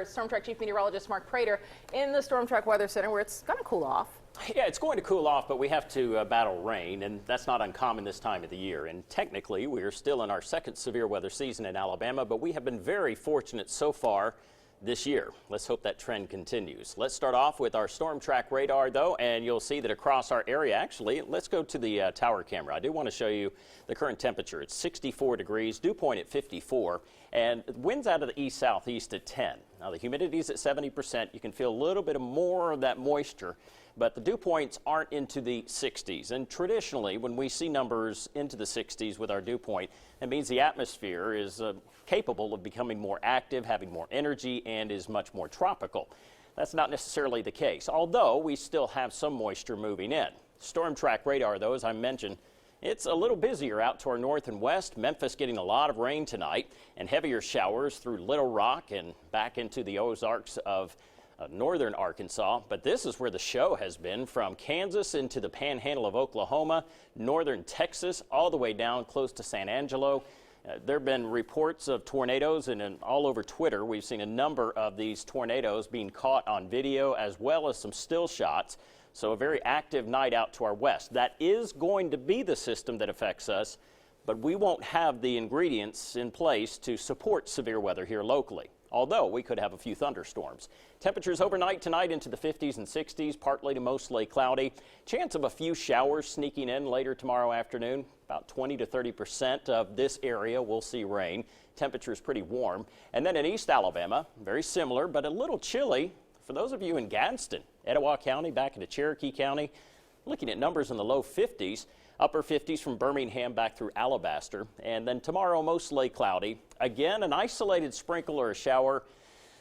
our Storm Track Chief Meteorologist Mark Prater in the Storm Track Weather Center, where it's going to cool off. Yeah, it's going to cool off, but we have to battle rain, and that's not uncommon this time of the year. And technically, we are still in our second severe weather season in Alabama, but we have been very fortunate so far this year. Let's hope that trend continues. Let's start off with our storm track radar, though, and you'll see that across our area, actually, let's go to the tower camera. I do want to show you the current temperature. It's 64 degrees, dew point at 54, and winds out of the east-southeast at 10. Now, the humidity is at 70%. You can feel a little bit more of that moisture, but the dew points aren't into the 60s. And traditionally, when we see numbers into the 60s with our dew point, that means the atmosphere is capable of becoming more active, having more energy, and is much more tropical. That's not necessarily the case, although we still have some moisture moving in. Storm track radar, though, as I mentioned, it's a little busier out to our north and west. Memphis getting a lot of rain tonight, and heavier showers through Little Rock and back into the Ozarks of northern Arkansas. But this is where the show has been, from Kansas into the panhandle of Oklahoma, northern Texas, all the way down close to San Angelo. There have been reports of tornadoes, and all over Twitter we've seen a number of these tornadoes being caught on video, as well as some still shots. So a very active night out to our west. That is going to be the system that affects us, but we won't have the ingredients in place to support severe weather here locally, although we could have a few thunderstorms. Temperatures overnight tonight into the 50s and 60s, partly to mostly cloudy. Chance of a few showers sneaking in later tomorrow afternoon. About 20 to 30% of this area will see rain. Temperatures pretty warm. And then in East Alabama, very similar, but a little chilly for those of you in Gadsden, Etowah County, back into Cherokee County. Looking at numbers in the low 50s. Upper 50s from Birmingham back through Alabaster. And then tomorrow, mostly cloudy. Again, an isolated sprinkle or a shower.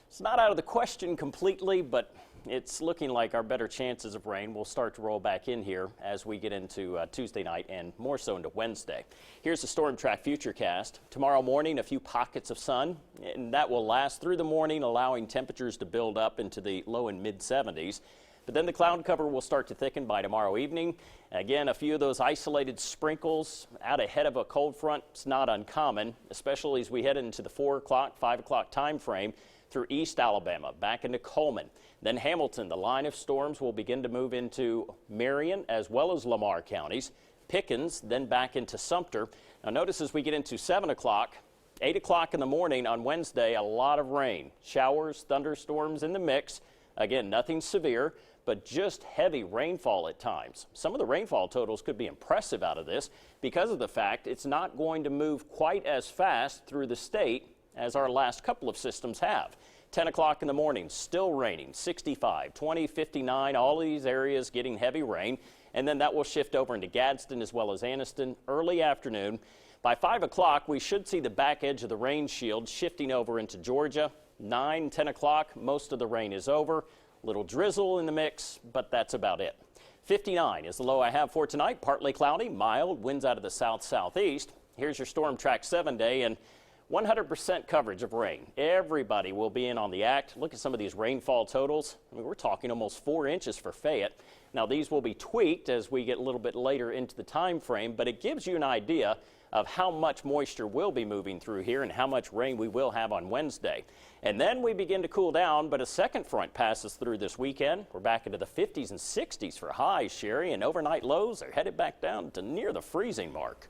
It's not out of the question completely, but it's looking like our better chances of rain will start to roll back in here as we get into Tuesday night and more so into Wednesday. Here's the storm track futurecast. Tomorrow morning, a few pockets of sun, and that will last through the morning, allowing temperatures to build up into the low and mid 70s. But then the cloud cover will start to thicken by tomorrow evening. Again, a few of those isolated sprinkles out ahead of a cold front. It's not uncommon, especially as we head into the 4 o'clock, 5 o'clock time frame through East Alabama, back into Coleman. Then Hamilton, the line of storms will begin to move into Marion as well as Lamar counties. Pickens, then back into Sumter. Now notice as we get into 7 o'clock, 8 o'clock in the morning on Wednesday, a lot of rain. Showers, thunderstorms in the mix. Again, nothing severe, but just heavy rainfall at times. Some of the rainfall totals could be impressive out of this because of the fact it's not going to move quite as fast through the state as our last couple of systems have. 10 o'clock in the morning, still raining, 65, 20, 59, all of these areas getting heavy rain. And then that will shift over into Gadsden as well as Anniston early afternoon. By 5 o'clock, we should see the back edge of the rain shield shifting over into Georgia. 9, 10 o'clock, most of the rain is over. Little drizzle in the mix, but that's about it. 59 is the low I have for tonight. Partly cloudy, mild, winds out of the south-southeast. Here's your storm track 7-day and 100% coverage of rain. Everybody will be in on the act. Look at some of these rainfall totals. I mean, we're talking almost 4 inches for Fayette. Now, these will be tweaked as we get a little bit later into the time frame, but it gives you an idea of how much moisture will be moving through here and how much rain we will have on Wednesday. And then we begin to cool down, but a second front passes through this weekend. We're back into the 50s and 60s for highs, Sherry, and overnight lows are headed back down to near the freezing mark.